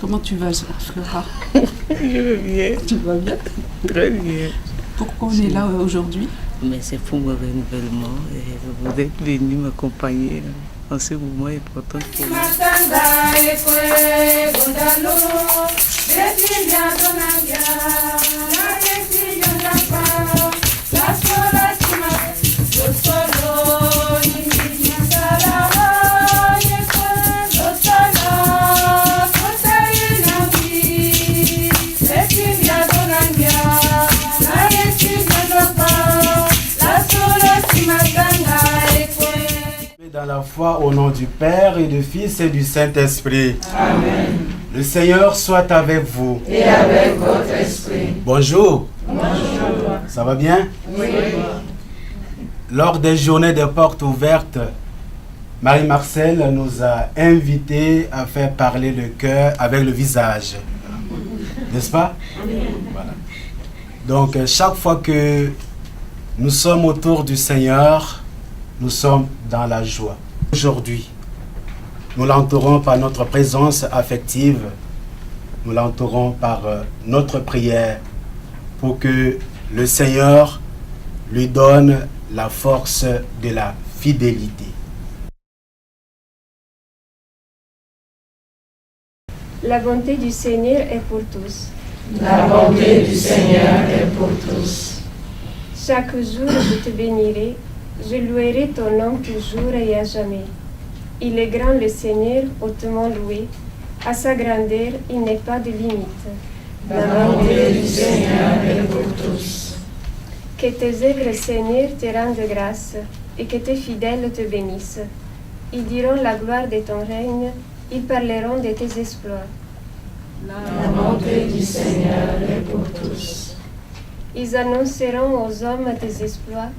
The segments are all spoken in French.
Comment tu vas, Flora? Je vais bien. Tu vas bien? Très bien. Pourquoi on est là aujourd'hui? Mais c'est pour mon renouvellement et vous êtes venu m'accompagner en ce moment important pour moi. Dans la foi au nom du Père et du Fils et du Saint-Esprit. Amen. Le Seigneur soit avec vous. Et avec votre esprit. Bonjour. Bonjour. Ça va bien? Oui. Lors des journées des portes ouvertes, Marie-Marcel nous a invités à faire parler le cœur avec le visage. N'est-ce pas? Voilà. Donc, chaque fois que nous sommes autour du Seigneur, nous sommes dans la joie. Aujourd'hui, nous l'entourons par notre présence affective, nous l'entourons par notre prière pour que le Seigneur lui donne la force de la fidélité. La bonté du Seigneur est pour tous. La bonté du Seigneur est pour tous. Chaque jour, je te bénirai. Je louerai ton nom toujours et à jamais. Il est grand le Seigneur, hautement loué. À sa grandeur, il n'est pas de limite. La bonté du Seigneur est pour tous. Que tes œuvres, Seigneur, te rendent grâce et que tes fidèles te bénissent. Ils diront la gloire de ton règne, ils parleront de tes exploits. La bonté du Seigneur est pour tous. Ils annonceront aux hommes tes exploits,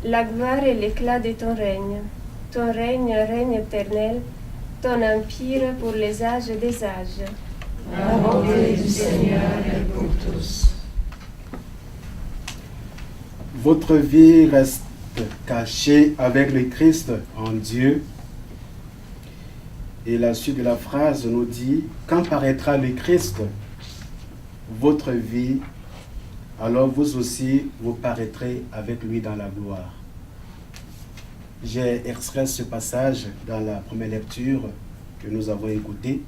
la gloire et l'éclat de ton règne. Ton règne éternel, ton empire pour les âges des âges. La bonté du Seigneur est pour tous. Votre vie reste cachée avec le Christ en Dieu. Et la suite de la phrase nous dit, quand paraîtra le Christ, votre vie, alors vous aussi, vous paraîtrez avec lui dans la gloire. J'ai extrait ce passage dans la première lecture que nous avons écoutée.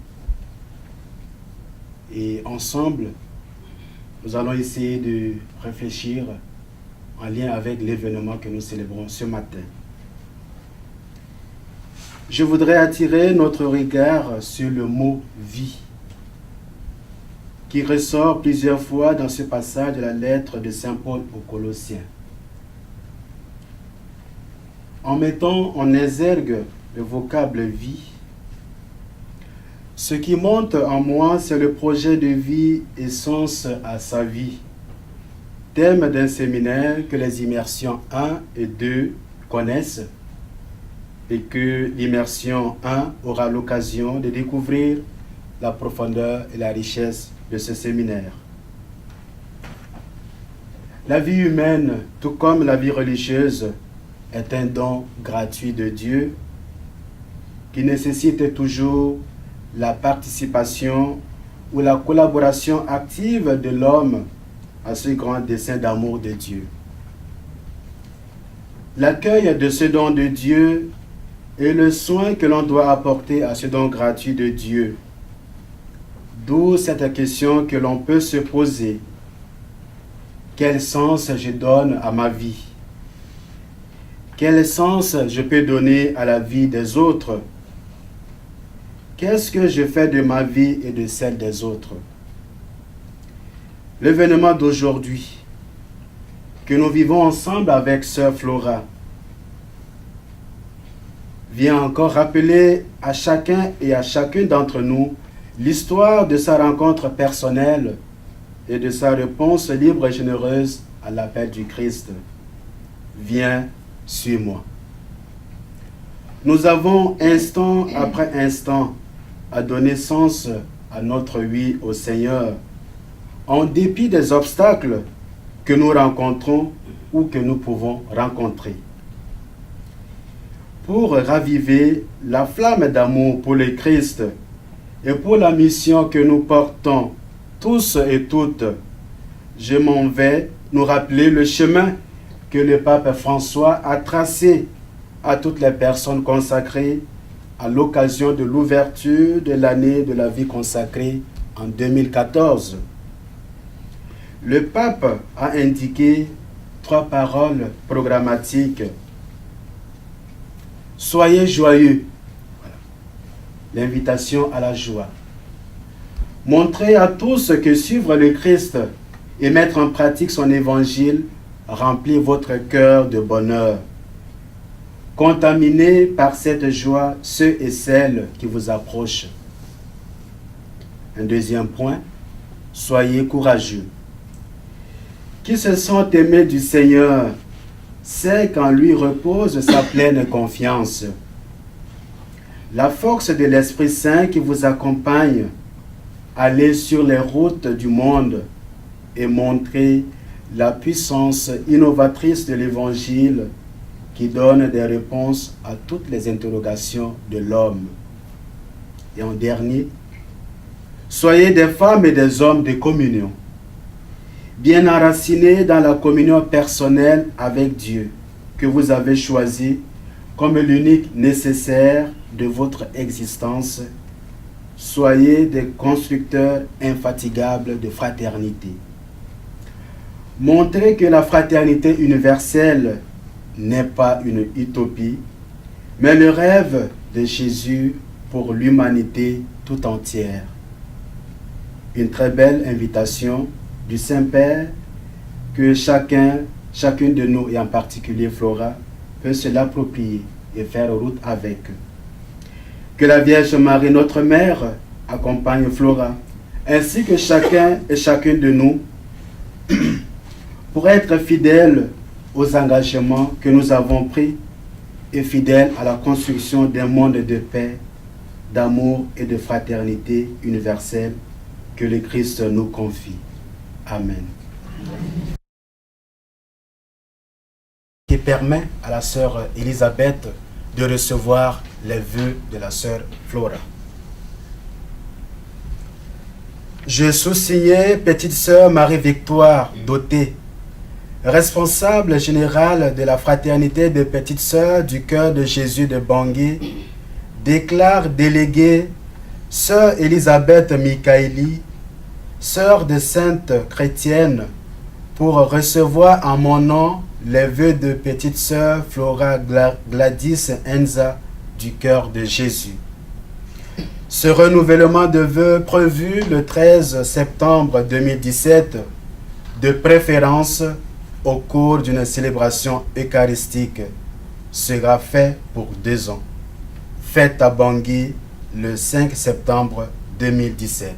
Et ensemble, nous allons essayer de réfléchir en lien avec l'événement que nous célébrons ce matin. Je voudrais attirer notre regard sur le mot « vie » qui ressort plusieurs fois dans ce passage de la lettre de Saint Paul aux Colossiens. En mettant en exergue le vocable « vie », ce qui monte en moi, c'est le projet de vie et sens à sa vie, thème d'un séminaire que les immersions 1 et 2 connaissent et que l'immersion 1 aura l'occasion de découvrir la profondeur et la richesse de ce séminaire. La vie humaine, tout comme la vie religieuse, est un don gratuit de Dieu qui nécessite toujours la participation ou la collaboration active de l'homme à ce grand dessein d'amour de Dieu. L'accueil de ce don de Dieu et le soin que l'on doit apporter à ce don gratuit de Dieu. D'où cette question que l'on peut se poser. Quel sens je donne à ma vie? Quel sens je peux donner à la vie des autres? Qu'est-ce que je fais de ma vie et de celle des autres? L'événement d'aujourd'hui, que nous vivons ensemble avec Sœur Flora, vient encore rappeler à chacun et à chacune d'entre nous l'histoire de sa rencontre personnelle et de sa réponse libre et généreuse à l'appel du Christ. Viens, suis-moi. Nous avons instant après instant à donner sens à notre oui au Seigneur, en dépit des obstacles que nous rencontrons ou que nous pouvons rencontrer. Pour raviver la flamme d'amour pour le Christ et pour la mission que nous portons tous et toutes, je m'en vais nous rappeler le chemin que le pape François a tracé à toutes les personnes consacrées à l'occasion de l'ouverture de l'année de la vie consacrée en 2014. Le pape a indiqué 3 paroles programmatiques. Soyez joyeux. Voilà. L'invitation à la joie. Montrez à tous que suivre le Christ et mettre en pratique son évangile remplit votre cœur de bonheur. Contaminez par cette joie ceux et celles qui vous approchent. Un deuxième point, soyez courageux. Qui se sent aimé du Seigneur sait qu'en lui repose sa pleine confiance. La force de l'Esprit Saint qui vous accompagne, allez sur les routes du monde et montrez la puissance innovatrice de l'Évangile qui donne des réponses à toutes les interrogations de l'homme. Et en dernier, soyez des femmes et des hommes de communion, bien enracinés dans la communion personnelle avec Dieu, que vous avez choisi comme l'unique nécessaire de votre existence. Soyez des constructeurs infatigables de fraternité. Montrez que la fraternité universelle n'est pas une utopie, mais le rêve de Jésus pour l'humanité tout entière. Une très belle invitation du Saint-Père que chacune de nous, et en particulier Flora, peut se l'approprier et faire route avec. Que la Vierge Marie, notre Mère, accompagne Flora, ainsi que chacun et chacune de nous, pour être fidèles aux engagements que nous avons pris et fidèles à la construction d'un monde de paix, d'amour et de fraternité universelle que le Christ nous confie. Amen. Qui permet à la sœur Elisabeth de recevoir les vœux de la sœur Flora. Je sous-signais petite sœur Marie-Victoire Doté, responsable générale de la fraternité des petites sœurs du cœur de Jésus de Bangui, déclare déléguée sœur Elisabeth Mikaeli, sœur de sainte chrétienne, pour recevoir en mon nom les vœux de petite sœur Flora Gladys Enza du cœur de Jésus. Ce renouvellement de vœux prévu le 13 septembre 2017, de préférence au cours d'une célébration eucharistique, sera fait pour 2 ans. Fête à Bangui le 5 septembre 2017.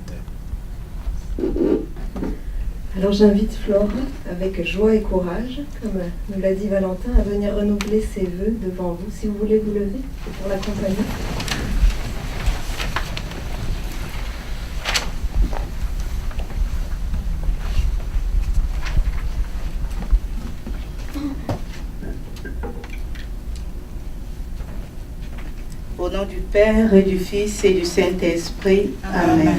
Alors j'invite Flora, avec joie et courage, comme nous l'a dit Valentin, à venir renouveler ses vœux devant vous. Si vous voulez vous lever pour l'accompagner. Au nom du Père et du Fils et du Saint-Esprit. Amen.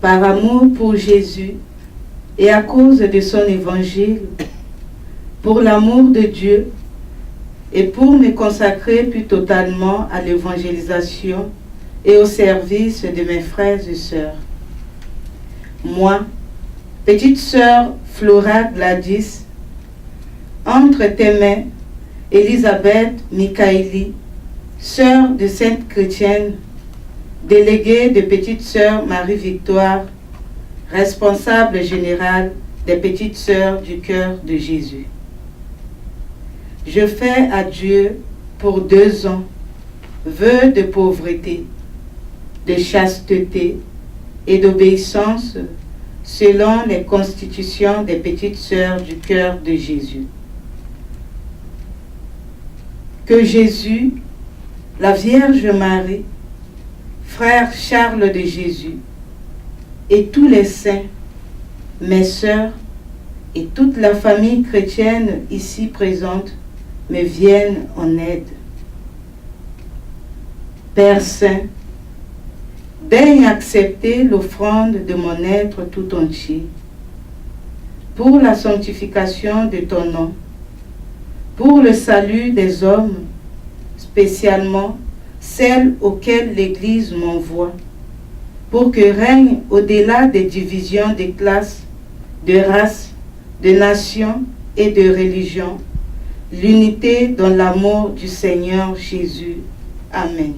Par amour pour Jésus et à cause de son évangile, pour l'amour de Dieu et pour me consacrer plus totalement à l'évangélisation et au service de mes frères et sœurs. Moi, petite sœur Flora Gladys, entre tes mains, Elisabeth Mikaeli, sœur de sainte chrétienne, déléguée de petite sœur Marie-Victoire, responsable générale des petites sœurs du cœur de Jésus. Je fais à Dieu pour 2 ans vœu de pauvreté, de chasteté et d'obéissance selon les constitutions des petites sœurs du cœur de Jésus. Que Jésus, la Vierge Marie, frère Charles de Jésus, et tous les saints, mes sœurs, et toute la famille chrétienne ici présente me viennent en aide. Père Saint, daigne accepter l'offrande de mon être tout entier pour la sanctification de ton nom, pour le salut des hommes, spécialement celles auxquelles l'Église m'envoie, pour que règne au-delà des divisions de classes, de races, de nations et de religions, l'unité dans l'amour du Seigneur Jésus. Amen.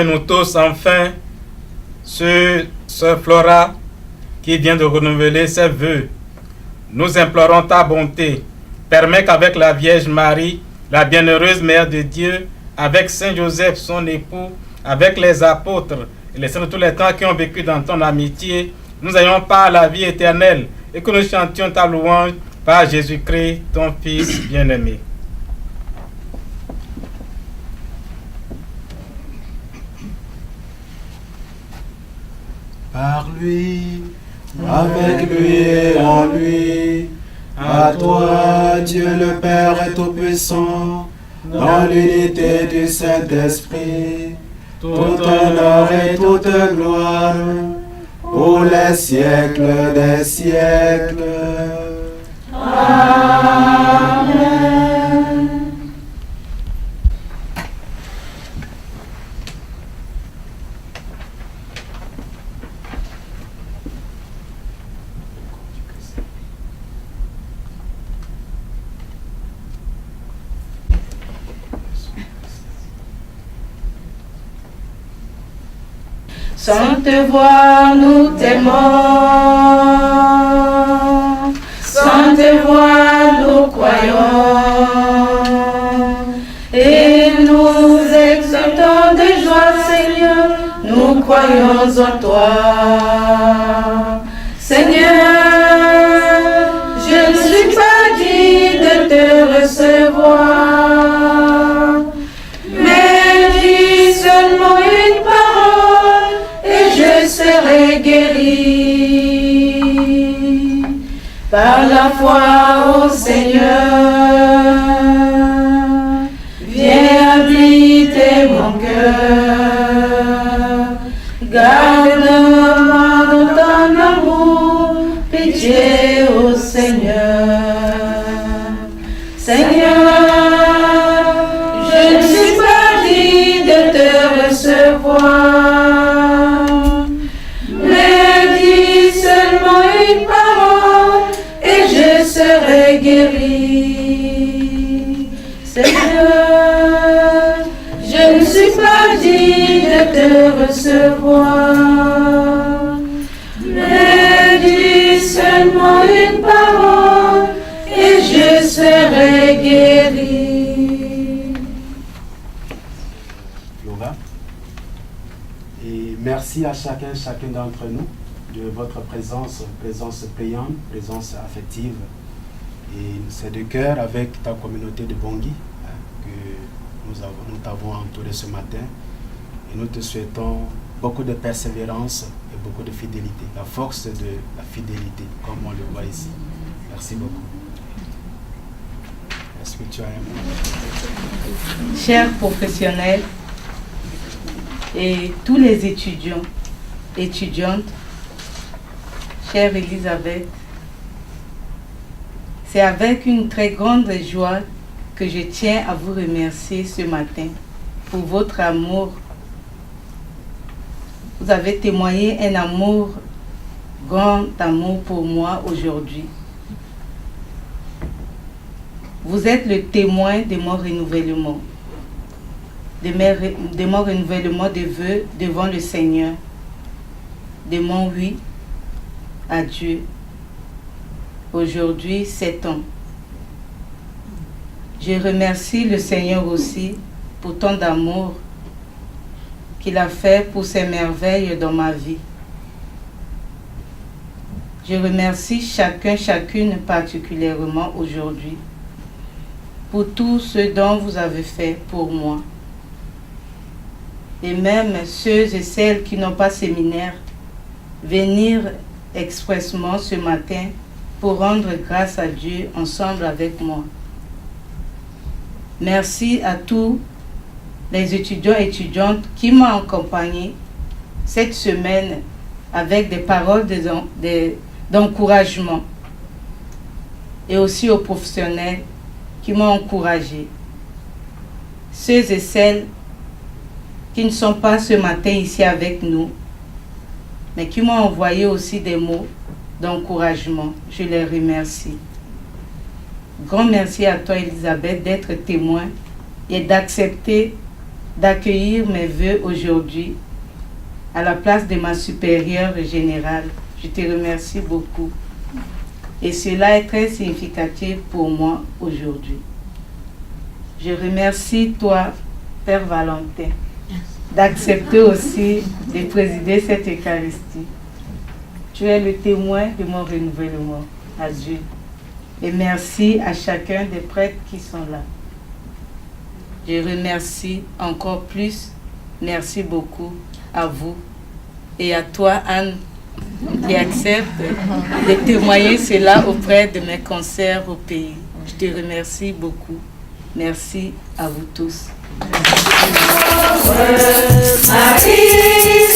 Nous tous enfin, sur Sœur Flora qui vient de renouveler ses vœux. Nous implorons ta bonté. Permets qu'avec la Vierge Marie, la bienheureuse Mère de Dieu, avec Saint Joseph, son époux, avec les apôtres et les saints de tous les temps qui ont vécu dans ton amitié, nous ayons part à la vie éternelle et que nous chantions ta louange par Jésus-Christ, ton Fils bien-aimé. par lui, avec lui et en lui. À toi, Dieu le Père Tout-Puissant, dans l'unité du Saint-Esprit, tout honneur et toute gloire, pour les siècles des siècles. Amen. Sainte voix, nous t'aimons. Sainte voix, nous croyons. Et nous exultons de joie, Seigneur. Nous croyons en toi. Seigneur, je ne suis pas digne de te recevoir. Mais dis seulement une parole et je serai guéri. Par la foi au Seigneur, viens habiter mon cœur. Garde-moi dans ton amour, pitié au Seigneur. Seigneur, je ne suis pas digne de te recevoir, mais dis seulement une parole et je serai guéri. Seigneur, je ne suis pas digne de te recevoir, mais dis seulement une parole et je serai guéri. Flora. Et merci à chacun d'entre nous de votre présence payante, présence affective. Et c'est de cœur avec ta communauté de Bangui que nous t'avons entouré ce matin. Et nous te souhaitons beaucoup de persévérance et beaucoup de fidélité. La force de la fidélité, comme on le voit ici. Merci beaucoup. Est-ce que tu as un mot? Chers professionnels et tous les étudiants, étudiantes, chère Elisabeth, c'est avec une très grande joie que je tiens à vous remercier ce matin pour votre amour. Vous avez témoigné un amour, grand amour pour moi aujourd'hui. Vous êtes le témoin de mon renouvellement, de mon renouvellement de vœux devant le Seigneur, de mon oui à Dieu. Aujourd'hui, 7 ans. Je remercie le Seigneur aussi pour tant d'amour qu'il a fait pour ses merveilles dans ma vie. Je remercie chacune particulièrement aujourd'hui pour tout ce dont vous avez fait pour moi. Et même ceux et celles qui n'ont pas séminaire, venir expressément ce matin pour rendre grâce à Dieu ensemble avec moi. Merci à tous les étudiants et étudiantes qui m'ont accompagné cette semaine avec des paroles d'encouragement et aussi aux professionnels qui m'ont encouragé. Ceux et celles qui ne sont pas ce matin ici avec nous, mais qui m'ont envoyé aussi des mots d'encouragement. Je les remercie. Grand merci à toi, Elisabeth, d'être témoin et d'accepter d'accueillir mes vœux aujourd'hui à la place de ma supérieure générale. Je te remercie beaucoup. Et cela est très significatif pour moi aujourd'hui. Je remercie toi, Père Valentin, d'accepter aussi de présider cette Eucharistie. Tu es le témoin de mon renouvellement. Adieu. Et merci à chacun des prêtres qui sont là. Je remercie encore plus, merci beaucoup à vous et à toi, Anne, qui acceptent de témoigner cela auprès de mes concerts au pays. Je te remercie beaucoup. Merci à vous tous. Marie,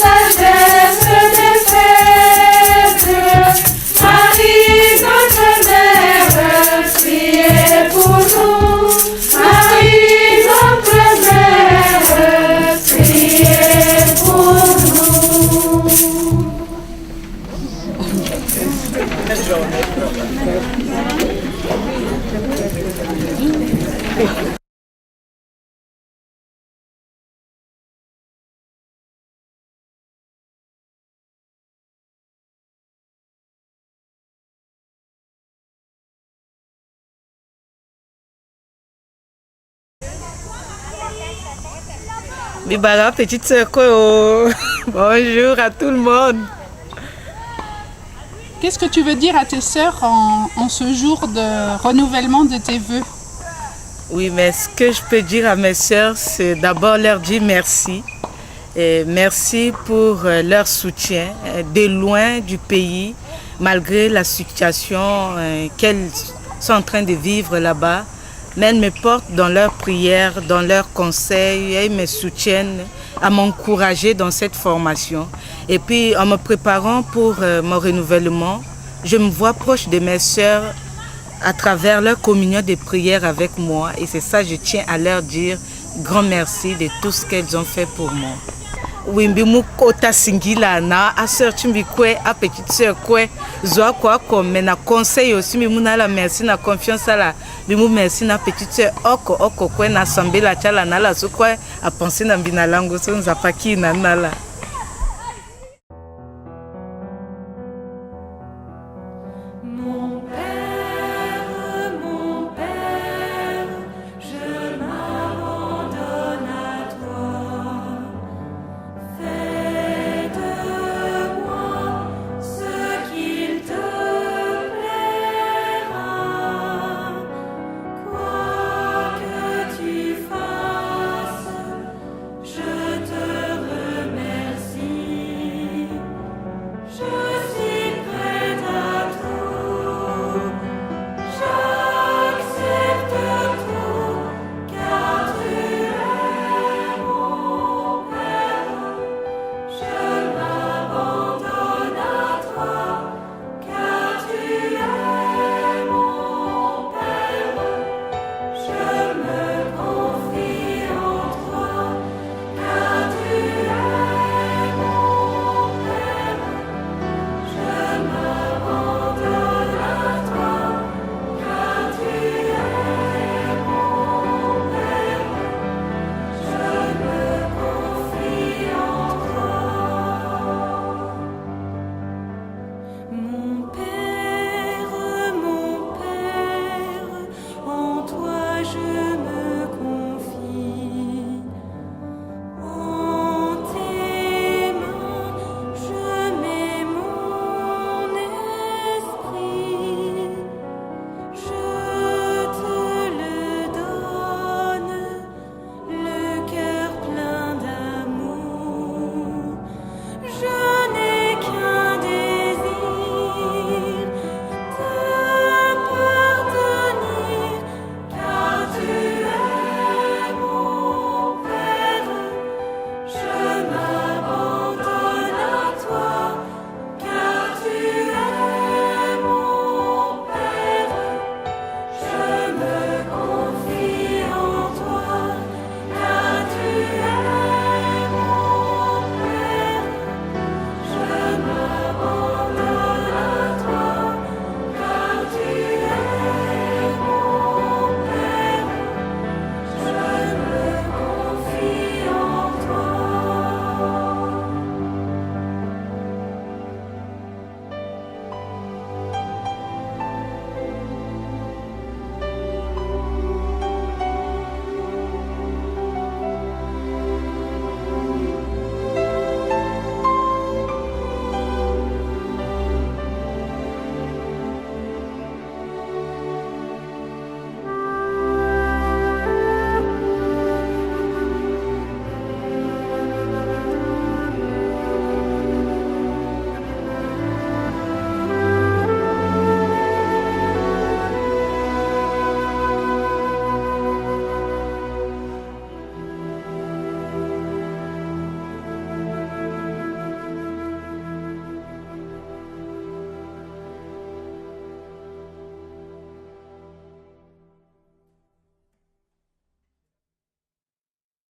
sagesse des faibles, Marie, notre mère, priez pour nous. Marie, notre mère, priez pour nous. Bibara, petite sœur, bonjour à tout le monde. Qu'est-ce que tu veux dire à tes sœurs en ce jour de renouvellement de tes vœux? Oui, mais ce que je peux dire à mes sœurs, c'est d'abord leur dire merci. Et merci pour leur soutien de loin du pays, malgré la situation qu'elles sont en train de vivre là-bas. Mais elles me portent dans leurs prières, dans leurs conseils, elles me soutiennent à m'encourager dans cette formation. Et puis en me préparant pour mon renouvellement, je me vois proche de mes sœurs à travers leur communion de prières avec moi. Et c'est ça, je tiens à leur dire grand merci de tout ce qu'elles ont fait pour moi. Wimbi mukota singila na a sœur Chimbikwe a petite sœur kwe zoa kwa comme na conseil aussi mi muna la merci na confiance la bimu merci na petite sœur oko kwe na sambela chala na la so kwe a penser na binalango so nzapaki na nala.